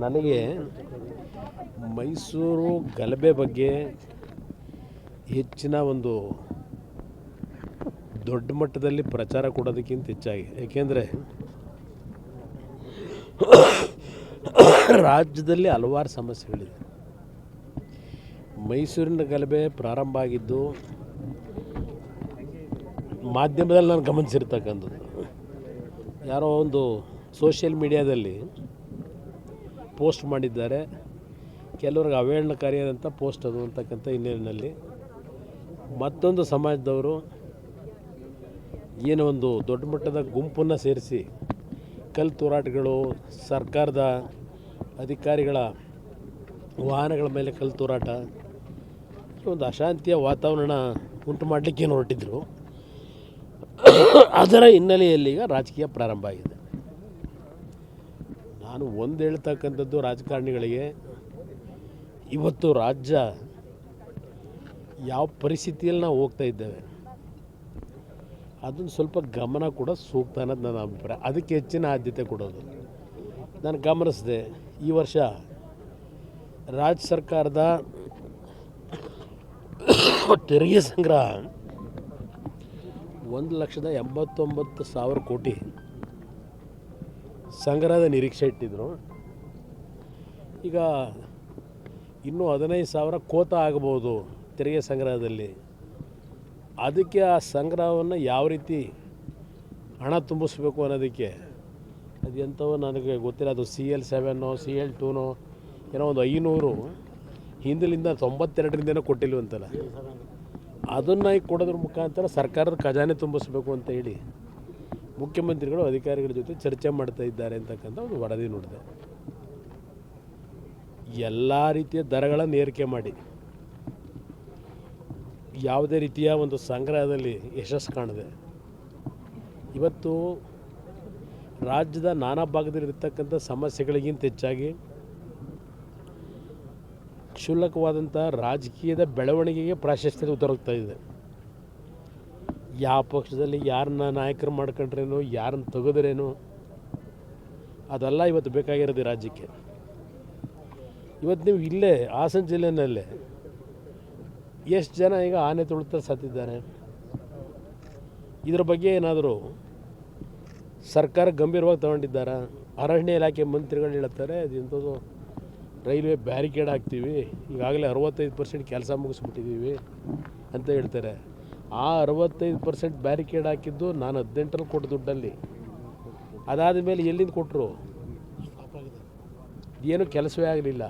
ನನಗೆ ಮೈಸೂರು ಗಲಭೆ ಬಗ್ಗೆ ಹೆಚ್ಚಿನ ಒಂದು ದೊಡ್ಡ ಮಟ್ಟದಲ್ಲಿ ಪ್ರಚಾರ ಕೊಡೋದಕ್ಕಿಂತ ಹೆಚ್ಚಾಗಿ, ಏಕೆಂದರೆ ರಾಜ್ಯದಲ್ಲಿ ಹಲವಾರು ಸಮಸ್ಯೆಗಳಿದೆ. ಮೈಸೂರಿನ ಗಲಭೆ ಪ್ರಾರಂಭ ಆಗಿದ್ದು ಮಾಧ್ಯಮದಲ್ಲಿ ನಾನು ಗಮನಿಸಿರ್ತಕ್ಕಂಥದ್ದು. ಯಾರೋ ಒಂದು ಸೋಷಿಯಲ್ ಮೀಡಿಯಾದಲ್ಲಿ ಪೋಸ್ಟ್ ಮಾಡಿದ್ದಾರೆ, ಕೆಲವ್ರಿಗೆ ಅವೇಳನಕಾರಿಯಾದಂಥ ಪೋಸ್ಟ್ ಅದು ಅಂತಕ್ಕಂಥ ಹಿನ್ನೆಲೆಯಲ್ಲಿ ಮತ್ತೊಂದು ಸಮಾಜದವರು ಏನೋ ಒಂದು ದೊಡ್ಡ ಮಟ್ಟದ ಗುಂಪನ್ನು ಸೇರಿಸಿ ಕಲ್ಲು ತೂರಾಟಗಳು, ಸರ್ಕಾರದ ಅಧಿಕಾರಿಗಳ ವಾಹನಗಳ ಮೇಲೆ ಕಲ್ಲು ತೂರಾಟ, ಒಂದು ಅಶಾಂತಿಯ ವಾತಾವರಣ ಉಂಟು ಮಾಡಲಿಕ್ಕೆ ಹೊರಟಿದ್ರು. ಅದರ ಹಿನ್ನೆಲೆಯಲ್ಲಿ ಈಗ ರಾಜಕೀಯ ಪ್ರಾರಂಭ ಆಗಿದೆ. ನಾನು ಒಂದು ಹೇಳ್ತಕ್ಕಂಥದ್ದು ರಾಜಕಾರಣಿಗಳಿಗೆ, ಇವತ್ತು ರಾಜ್ಯ ಯಾವ ಪರಿಸ್ಥಿತಿಯಲ್ಲಿ ನಾವು ಹೋಗ್ತಾ ಇದ್ದೇವೆ ಅದನ್ನು ಸ್ವಲ್ಪ ಗಮನ ಕೂಡ ಸೂಕ್ತ ಅನ್ನೋದು ನನ್ನ ಅಭಿಪ್ರಾಯ. ಅದಕ್ಕೆ ಹೆಚ್ಚಿನ ಆದ್ಯತೆ ಕೊಡೋದು. ನಾನು ಗಮನಿಸಿದೆ, ಈ ವರ್ಷ ರಾಜ್ಯ ಸರ್ಕಾರದ ತೆರಿಗೆ ಸಂಗ್ರಹ 1,89,000 ಕೋಟಿ ಸಂಗ್ರಹದ ನಿರೀಕ್ಷೆ ಇಟ್ಟಿದ್ದರು. ಈಗ ಇನ್ನೂ 15,000 ಕೋತ ಆಗಬಹುದು ತೆರಿಗೆ ಸಂಗ್ರಹದಲ್ಲಿ. ಅದಕ್ಕೆ ಆ ಸಂಗ್ರಹವನ್ನು ಯಾವ ರೀತಿ ಹಣ ತುಂಬಿಸ್ಬೇಕು ಅನ್ನೋದಕ್ಕೆ ಅದು ಎಂಥವೋ ನನಗೆ ಗೊತ್ತಿಲ್ಲ. ಅದು CL7 CL2 ಏನೋ ಒಂದು 500 ಹಿಂದಲಿಂದ 92ರಿಂದನೂ ಕೊಟ್ಟಿಲ್ವಂತಲ್ಲ, ಅದನ್ನು ಈಗ ಕೊಡೋದ್ರ ಮುಖಾಂತರ ಸರ್ಕಾರದ ಖಜಾನೆ ತುಂಬಿಸ್ಬೇಕು ಅಂತ ಹೇಳಿ ಮುಖ್ಯಮಂತ್ರಿಗಳು ಅಧಿಕಾರಿಗಳ ಜೊತೆ ಚರ್ಚೆ ಮಾಡ್ತಾ ಇದ್ದಾರೆ ಅಂತಕ್ಕಂಥ ಒಂದು ವರದಿ ನೋಡಿದೆ. ಎಲ್ಲ ರೀತಿಯ ದರಗಳನ್ನು ಏರಿಕೆ ಮಾಡಿ ಯಾವುದೇ ರೀತಿಯ ಒಂದು ಸಂಗ್ರಹದಲ್ಲಿ ಯಶಸ್ಸು ಕಾಣದೆ ಇವತ್ತು ರಾಜ್ಯದ ನಾನಾ ಭಾಗದಲ್ಲಿರ್ತಕ್ಕಂಥ ಸಮಸ್ಯೆಗಳಿಗಿಂತ ಹೆಚ್ಚಾಗಿ ಕ್ಷುಲ್ಲಕವಾದಂಥ ರಾಜಕೀಯದ ಬೆಳವಣಿಗೆಗೆ ಪ್ರಾಶಸ್ತ್ಯ ಉತ್ತರೋಗ್ತಾ ಇದೆ. ಯಾವ ಪಕ್ಷದಲ್ಲಿ ಯಾರನ್ನ ನಾಯಕರು ಮಾಡ್ಕೊಂಡ್ರೇನೋ, ಯಾರನ್ನ ತೆಗೆದ್ರೇನೋ, ಅದೆಲ್ಲ ಇವತ್ತು ಬೇಕಾಗಿರೋದು ರಾಜ್ಯಕ್ಕೆ. ಇವತ್ತು ನೀವು ಇಲ್ಲೇ ಹಾಸನ ಜಿಲ್ಲೆಯಲ್ಲೇ ಎಷ್ಟು ಜನ ಈಗ ಆನೆ ತುಳಿತ ಸತ್ತಿದ್ದಾರೆ. ಇದರ ಬಗ್ಗೆ ಏನಾದರೂ ಸರ್ಕಾರ ಗಂಭೀರವಾಗಿ ತಗೊಂಡಿದ್ದಾರಾ? ಅರಣ್ಯ ಇಲಾಖೆ ಮಂತ್ರಿಗಳು ಹೇಳ್ತಾರೆ, ಅದೆಂಥದ್ದು ರೈಲ್ವೆ ಬ್ಯಾರಿಕೇಡ್ ಹಾಕ್ತೀವಿ, ಈಗಾಗಲೇ 65% ಕೆಲಸ ಮುಗಿಸ್ಬಿಟ್ಟಿದ್ದೀವಿ ಅಂತ ಹೇಳ್ತಾರೆ. ಆ 65% ಬ್ಯಾರಿಕೇಡ್ ಹಾಕಿದ್ದು ನಾನು 18ರಲ್ಲಿ ಕೊಟ್ಟು ದುಡ್ಡಲ್ಲಿ. ಅದಾದ ಮೇಲೆ ಎಲ್ಲಿಂದ ಕೊಟ್ಟರು? ಏನು ಕೆಲಸವೇ ಆಗಲಿಲ್ಲ.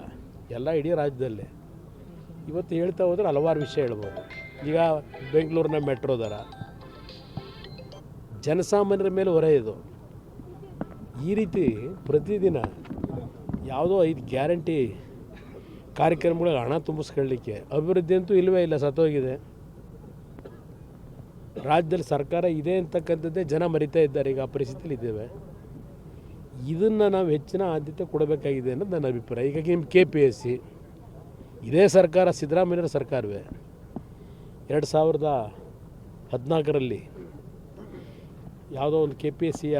ಎಲ್ಲ ಇಡೀ ರಾಜ್ಯದಲ್ಲೇ ಇವತ್ತು ಹೇಳ್ತಾ ಹೋದ್ರೆ ಹಲವಾರು ವಿಷಯ ಹೇಳ್ಬೋದು. ಈಗ ಬೆಂಗಳೂರಿನ ಮೆಟ್ರೋ ದರ ಜನಸಾಮಾನ್ಯರ ಮೇಲೆ ಹೊರೆ ಇದು. ಈ ರೀತಿ ಪ್ರತಿದಿನ ಯಾವುದೋ 5 ಗ್ಯಾರಂಟಿ ಕಾರ್ಯಕ್ರಮಗಳಿಗೆ ಹಣ ತುಂಬಿಸ್ಕೊಳ್ಳಿಕ್ಕೆ ಅಭಿವೃದ್ಧಿ ಅಂತೂ ಇಲ್ಲವೇ ಇಲ್ಲ, ಸತ್ತೋಗಿದೆ. ರಾಜ್ಯದಲ್ಲಿ ಸರ್ಕಾರ ಇದೆ ಅಂತಕ್ಕಂಥದ್ದೇ ಜನ ಮರಿತಾ ಇದ್ದಾರೆ. ಈಗ ಆ ಪರಿಸ್ಥಿತಿಯಲ್ಲಿ ಇದ್ದೇವೆ. ಇದನ್ನು ನಾವು ಹೆಚ್ಚಿನ ಆದ್ಯತೆ ಕೊಡಬೇಕಾಗಿದೆ ಅನ್ನೋದು ನನ್ನ ಅಭಿಪ್ರಾಯ. ಈಗ ನಿಮ್ಮ KPSC ಇದೇ ಸರ್ಕಾರ, ಸಿದ್ದರಾಮಯ್ಯರ ಸರ್ಕಾರವೇ 2014ರಲ್ಲಿ ಯಾವುದೋ ಒಂದು KPSCಯ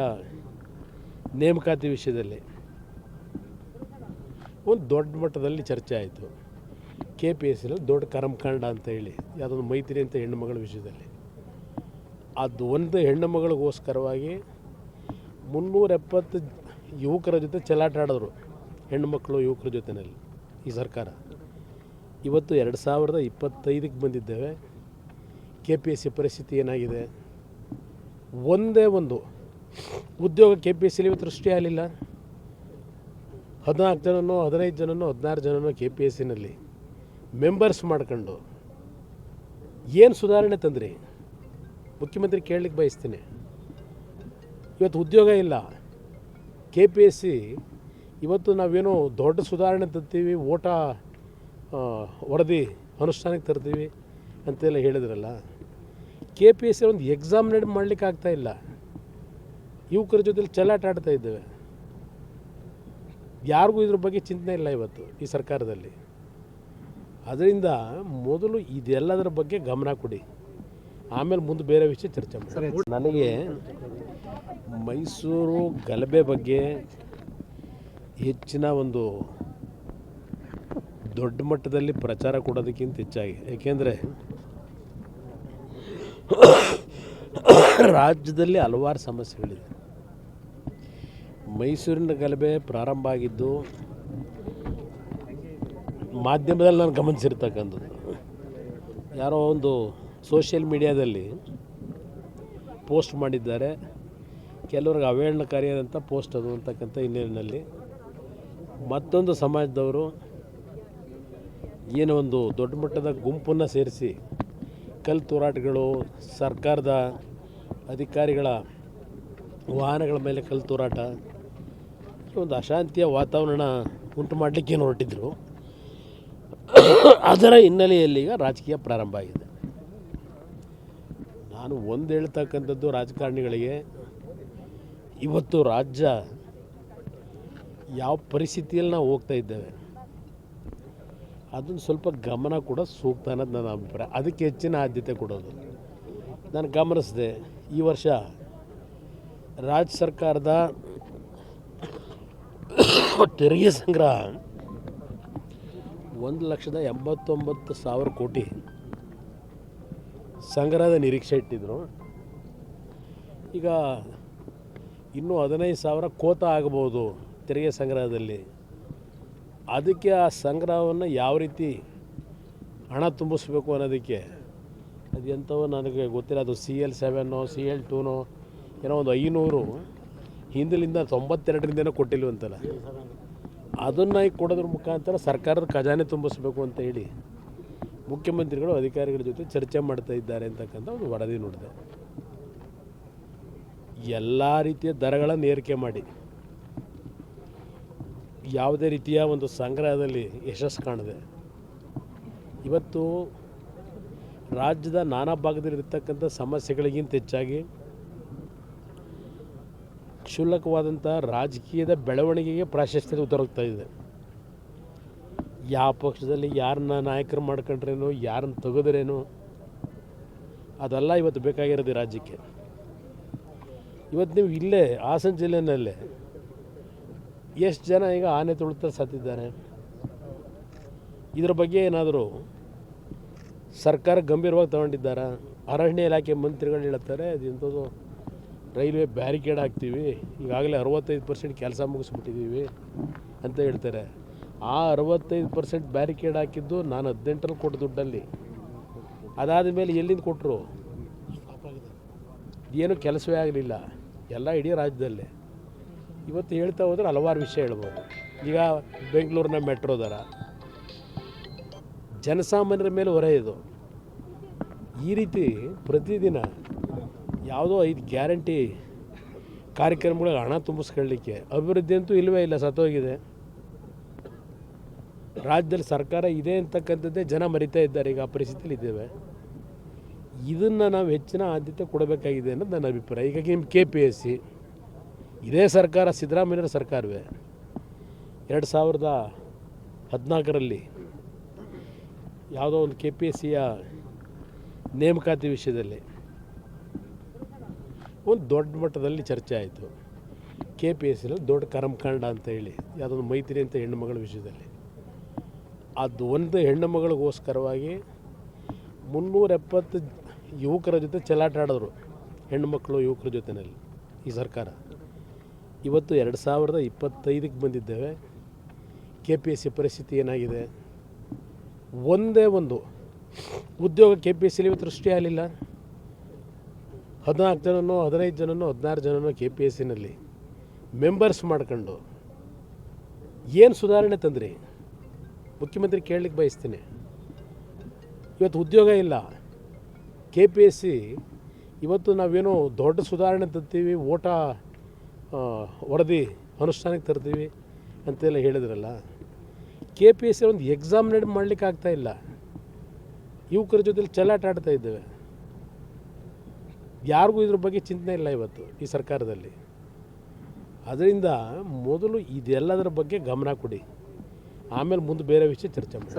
ನೇಮಕಾತಿ ವಿಷಯದಲ್ಲಿ ಒಂದು ದೊಡ್ಡ ಮಟ್ಟದಲ್ಲಿ ಚರ್ಚೆ ಆಯಿತು. KPSCನಲ್ಲಿ ದೊಡ್ಡ ಕರ್ಮಕಾಂಡ ಅಂತ ಹೇಳಿ ಯಾವುದೊಂದು ಮೈತ್ರಿ ಅಂತ ಹೆಣ್ಣು ಮಗಳ ವಿಷಯದಲ್ಲಿ. ಅದು ಒಂದು ಹೆಣ್ಣು ಮಗಳಿಗೋಸ್ಕರವಾಗಿ 370 ಯುವಕರ ಜೊತೆ ಚೆಲ್ಲಾಟ ಆಡಿದ್ರು, ಹೆಣ್ಣು ಮಕ್ಕಳು ಯುವಕರ ಜೊತೆಯಲ್ಲಿ ಈ ಸರ್ಕಾರ. ಇವತ್ತು 2025ಕ್ಕೆ ಬಂದಿದ್ದೇವೆ. KPSC ಪರಿಸ್ಥಿತಿ ಏನಾಗಿದೆ? ಒಂದೇ ಒಂದು ಉದ್ಯೋಗ KPSCಲಿ ಇವತ್ತು ಸೃಷ್ಟಿ ಆಗಲಿಲ್ಲ. 14 ಜನನೋ 15 ಜನನೋ 16 ಜನನೋ KPSCನಲ್ಲಿ ಮೆಂಬರ್ಸ್ ಮಾಡ್ಕೊಂಡು ಏನು ಸುಧಾರಣೆ ತಂದ್ರಿ? ಮುಖ್ಯಮಂತ್ರಿ ಕೇಳಲಿಕ್ಕೆ ಬಯಸ್ತೀನಿ. ಇವತ್ತು ಉದ್ಯೋಗ ಇಲ್ಲ. KPSC ಇವತ್ತು ನಾವೇನೋ ದೊಡ್ಡ ಸುಧಾರಣೆ ತರ್ತೀವಿ, ಓಟ ವರದಿ ಅನುಷ್ಠಾನಕ್ಕೆ ತರ್ತೀವಿ ಅಂತೆಲ್ಲ ಹೇಳಿದ್ರಲ್ಲ. KPSC ಒಂದು ಎಕ್ಸಾಮ್ ಮಾಡಲಿಕ್ಕೆ ಆಗ್ತಾಯಿಲ್ಲ. ಯುವಕರ ಜೊತೆಲಿ ಚೆಲ್ಲಾಟ ಆಡ್ತಾ ಇದ್ದೇವೆ. ಯಾರಿಗೂ ಇದ್ರ ಬಗ್ಗೆ ಚಿಂತನೆ ಇಲ್ಲ ಇವತ್ತು ಈ ಸರ್ಕಾರದಲ್ಲಿ. ಅದರಿಂದ ಮೊದಲು ಇದೆಲ್ಲದರ ಬಗ್ಗೆ ಗಮನ ಕೊಡಿ, ಆಮೇಲೆ ಮುಂದೆ ಬೇರೆ ವಿಷಯ ಚರ್ಚೆ ಮಾಡಿ. ನನಗೆ ಮೈಸೂರು ಗಲಭೆ ಬಗ್ಗೆ ಹೆಚ್ಚಿನ ಒಂದು ದೊಡ್ಡ ಮಟ್ಟದಲ್ಲಿ ಪ್ರಚಾರ ಕೊಡೋದಕ್ಕಿಂತ ಹೆಚ್ಚಾಗಿ, ಏಕೆಂದರೆ ರಾಜ್ಯದಲ್ಲಿ ಹಲವಾರು ಸಮಸ್ಯೆಗಳಿದೆ. ಮೈಸೂರಿನ ಗಲಭೆ ಪ್ರಾರಂಭ ಆಗಿದ್ದು ಮಾಧ್ಯಮದಲ್ಲಿ ನಾನು ಗಮನಿಸಿರ್ತಕ್ಕಂಥದ್ದು. ಯಾರೋ ಒಂದು ಸೋಷಿಯಲ್ ಮೀಡಿಯಾದಲ್ಲಿ ಪೋಸ್ಟ್ ಮಾಡಿದ್ದಾರೆ, ಕೆಲವ್ರಿಗೆ ಅವಹೇಳನಕಾರಿಯಾದಂಥ ಪೋಸ್ಟ್ ಅದು ಅಂತಕ್ಕಂಥ ಹಿನ್ನೆಲೆಯಲ್ಲಿ ಮತ್ತೊಂದು ಸಮಾಜದವರು ಏನೋ ಒಂದು ದೊಡ್ಡ ಮಟ್ಟದ ಗುಂಪನ್ನು ಸೇರಿಸಿ ಕಲ್ಲು ತೂರಾಟಗಳು, ಸರ್ಕಾರದ ಅಧಿಕಾರಿಗಳ ವಾಹನಗಳ ಮೇಲೆ ಕಲ್ಲು ತೂರಾಟ, ಒಂದು ಅಶಾಂತಿಯ ವಾತಾವರಣ ಉಂಟು ಮಾಡಲಿಕ್ಕೆ ಹೊರಟಿದ್ರು. ಅದರ ಹಿನ್ನೆಲೆಯಲ್ಲಿ ಈಗ ರಾಜಕೀಯ ಪ್ರಾರಂಭ ಆಗಿದೆ. ನಾನು ಒಂದು ಹೇಳ್ತಕ್ಕಂಥದ್ದು ರಾಜಕಾರಣಿಗಳಿಗೆ, ಇವತ್ತು ರಾಜ್ಯ ಯಾವ ಪರಿಸ್ಥಿತಿಯಲ್ಲಿ ನಾವು ಹೋಗ್ತಾ ಇದ್ದೇವೆ ಅದನ್ನು ಸ್ವಲ್ಪ ಗಮನ ಕೂಡ ಸೂಕ್ತ ಅನ್ನೋದು ನನ್ನ ಅಭಿಪ್ರಾಯ. ಅದಕ್ಕೆ ಹೆಚ್ಚಿನ ಆದ್ಯತೆ ಕೊಡೋದು. ನಾನು ಗಮನಿಸಿದೆ, ಈ ವರ್ಷ ರಾಜ್ಯ ಸರ್ಕಾರದ ತೆರಿಗೆ ಸಂಗ್ರಹ 1,89,000 ಕೋಟಿ ಸಂಗ್ರಹದ ನಿರೀಕ್ಷೆ ಇಟ್ಟಿದ್ದರು. ಈಗ ಇನ್ನೂ 15,000 ಕೋತ ಆಗಬಹುದು ತೆರಿಗೆ ಸಂಗ್ರಹದಲ್ಲಿ. ಅದಕ್ಕೆ ಆ ಸಂಗ್ರಹವನ್ನು ಯಾವ ರೀತಿ ಹಣ ತುಂಬಿಸ್ಬೇಕು ಅನ್ನೋದಕ್ಕೆ ಅದು ಎಂಥವೋ ನನಗೆ ಗೊತ್ತಿಲ್ಲ. ಅದು CL7 CL2 ಏನೋ ಒಂದು 500 ಹಿಂದಲಿಂದ 92ರಿಂದನೂ ಕೊಟ್ಟಿಲ್ವಂತಲ್ಲ, ಅದನ್ನು ಈಗ ಕೊಡೋದ್ರ ಮುಖಾಂತರ ಸರ್ಕಾರದ ಖಜಾನೆ ತುಂಬಿಸ್ಬೇಕು ಅಂತ ಹೇಳಿ ಮುಖ್ಯಮಂತ್ರಿಗಳು ಅಧಿಕಾರಿಗಳ ಜೊತೆ ಚರ್ಚೆ ಮಾಡ್ತಾ ಇದ್ದಾರೆ ಅಂತಕ್ಕಂಥ ಒಂದು ವರದಿ ನೋಡಿದೆ. ಎಲ್ಲ ರೀತಿಯ ದರಗಳನ್ನು ಏರಿಕೆ ಮಾಡಿ ಯಾವುದೇ ರೀತಿಯ ಒಂದು ಸಂಗ್ರಹದಲ್ಲಿ ಯಶಸ್ಸು ಕಾಣದೆ ಇವತ್ತು ರಾಜ್ಯದ ನಾನಾ ಭಾಗದಲ್ಲಿರ್ತಕ್ಕಂಥ ಸಮಸ್ಯೆಗಳಿಗಿಂತ ಹೆಚ್ಚಾಗಿ ಕ್ಷುಲ್ಲಕವಾದಂಥ ರಾಜಕೀಯದ ಬೆಳವಣಿಗೆಗೆ ಪ್ರಾಶಸ್ತ್ಯ ಉತ್ತರೋಗ್ತಾ ಇದೆ. ಯಾವ ಪಕ್ಷದಲ್ಲಿ ಯಾರನ್ನ ನಾಯಕರು ಮಾಡ್ಕೊಂಡ್ರೇನೋ, ಯಾರನ್ನ ತೆಗೆದ್ರೇನೋ ಅದೆಲ್ಲ ಇವತ್ತು ಬೇಕಾಗಿರೋದು ರಾಜ್ಯಕ್ಕೆ. ಇವತ್ತು ನೀವು ಇಲ್ಲೇ ಹಾಸನ ಜಿಲ್ಲೆಯಲ್ಲೇ ಎಷ್ಟು ಜನ ಈಗ ಆನೆ ತುಳಿತ ಸತ್ತಿದ್ದಾರೆ. ಇದರ ಬಗ್ಗೆ ಏನಾದರೂ ಸರ್ಕಾರ ಗಂಭೀರವಾಗಿ ತಗೊಂಡಿದ್ದಾರಾ? ಅರಣ್ಯ ಇಲಾಖೆ ಮಂತ್ರಿಗಳು ಹೇಳ್ತಾರೆ ಅದೆಂಥದ್ದು ರೈಲ್ವೆ ಬ್ಯಾರಿಕೇಡ್ ಹಾಕ್ತೀವಿ, ಈಗಾಗಲೇ 65% ಕೆಲಸ ಮುಗಿಸ್ಬಿಟ್ಟಿದ್ದೀವಿ ಅಂತ ಹೇಳ್ತಾರೆ. ಆ 65% ಬ್ಯಾರಿಕೇಡ್ ಹಾಕಿದ್ದು ನಾನು 18ರಲ್ಲಿ ಕೊಟ್ಟ ದುಡ್ಡಲ್ಲಿ. ಅದಾದ ಮೇಲೆ ಎಲ್ಲಿಂದ ಕೊಟ್ಟರು? ಏನೂ ಕೆಲಸವೇ ಆಗಲಿಲ್ಲ. ಎಲ್ಲ ಇಡೀ ರಾಜ್ಯದಲ್ಲೇ ಇವತ್ತು ಹೇಳ್ತಾ ಹೋದ್ರೆ ಹಲವಾರು ವಿಷಯ ಹೇಳ್ಬೋದು. ಈಗ ಬೆಂಗಳೂರಿನ ಮೆಟ್ರೋ ದರ ಜನಸಾಮಾನ್ಯರ ಮೇಲೆ ಹೊರೆ ಇದು. ಈ ರೀತಿ ಪ್ರತಿದಿನ ಯಾವುದೋ 5 ಗ್ಯಾರಂಟಿ ಕಾರ್ಯಕ್ರಮಗಳಿಗೆ ಹಣ ತುಂಬಿಸ್ಕೊಳ್ಳಿಕ್ಕೆ ಅಭಿವೃದ್ಧಿ ಅಂತೂ ಇಲ್ಲವೇ ಇಲ್ಲ, ಸತ್ತೋಗಿದೆ. ರಾಜ್ಯದಲ್ಲಿ ಸರ್ಕಾರ ಇದೆ ಅಂತಕ್ಕಂಥದ್ದೇ ಜನ ಮರಿತಾ ಇದ್ದಾರೆ. ಈಗ ಆ ಪರಿಸ್ಥಿತಿಯಲ್ಲಿ ಇದ್ದೇವೆ. ಇದನ್ನು ನಾವು ಹೆಚ್ಚಿನ ಆದ್ಯತೆ ಕೊಡಬೇಕಾಗಿದೆ ಅನ್ನೋದು ನನ್ನ ಅಭಿಪ್ರಾಯ. ಈಗ ನಿಮ್ಮ KPSC ಇದೇ ಸರ್ಕಾರ, ಸಿದ್ದರಾಮಯ್ಯರ ಸರ್ಕಾರವೇ 2014ರಲ್ಲಿ ಯಾವುದೋ ಒಂದು KPSCಯ ನೇಮಕಾತಿ ವಿಷಯದಲ್ಲಿ ಒಂದು ದೊಡ್ಡ ಮಟ್ಟದಲ್ಲಿ ಚರ್ಚೆ ಆಯಿತು. KPSCನಲ್ಲಿ ದೊಡ್ಡ ಕರ್ಮಕಾಂಡ ಅಂತ ಹೇಳಿ ಯಾವುದೊಂದು ಮೈತ್ರಿ ಅಂತ ಹೆಣ್ಣು ಮಗಳ ವಿಷಯದಲ್ಲಿ. ಅದು ಒಂದು ಹೆಣ್ಣು ಮಗಳಿಗೋಸ್ಕರವಾಗಿ 370 ಯುವಕರ ಜೊತೆ ಚೆಲ್ಲಾಟ ಆಡಿದ್ರು, ಹೆಣ್ಣು ಮಕ್ಕಳು ಯುವಕರ ಜೊತೆಯಲ್ಲಿ ಈ ಸರ್ಕಾರ. ಇವತ್ತು 2025ಕ್ಕೆ ಬಂದಿದ್ದೇವೆ. KPSC ಪರಿಸ್ಥಿತಿ ಏನಾಗಿದೆ? ಒಂದೇ ಒಂದು ಉದ್ಯೋಗ KPSCಲಿ ಇವತ್ತು ಸೃಷ್ಟಿ ಆಗಲಿಲ್ಲ. 14 ಜನನೋ 15 ಜನನೋ 16 ಜನನೋ KPSCನಲ್ಲಿ ಮೆಂಬರ್ಸ್ ಮಾಡ್ಕೊಂಡು ಏನು ಸುಧಾರಣೆ ತಂದ್ರಿ? ಮುಖ್ಯಮಂತ್ರಿ ಕೇಳಲಿಕ್ಕೆ ಬಯಸ್ತೀನಿ. ಇವತ್ತು ಉದ್ಯೋಗ ಇಲ್ಲ. KPSC ಇವತ್ತು ನಾವೇನೋ ದೊಡ್ಡ ಸುಧಾರಣೆ ತರ್ತೀವಿ, ಓಟ ವರದಿ ಅನುಷ್ಠಾನಕ್ಕೆ ತರ್ತೀವಿ ಅಂತೆಲ್ಲ ಹೇಳಿದ್ರಲ್ಲ. KPSC ಒಂದು ಎಕ್ಸಾಮ್ ಮಾಡಲಿಕ್ಕೆ ಆಗ್ತಾಯಿಲ್ಲ. ಯುವಕರ ಜೊತೆಲಿ ಚೆಲ್ಲಾಟ ಆಡ್ತಾ ಇದ್ದೇವೆ. ಯಾರಿಗೂ ಇದ್ರ ಬಗ್ಗೆ ಚಿಂತನೆ ಇಲ್ಲ ಇವತ್ತು ಈ ಸರ್ಕಾರದಲ್ಲಿ. ಅದರಿಂದ ಮೊದಲು ಇದೆಲ್ಲದರ ಬಗ್ಗೆ ಗಮನ ಕೊಡಿ, ಆಮೇಲೆ ಮುಂದೆ ಬೇರೆ ವಿಷಯ ಚರ್ಚೆ ಮಾಡಿ.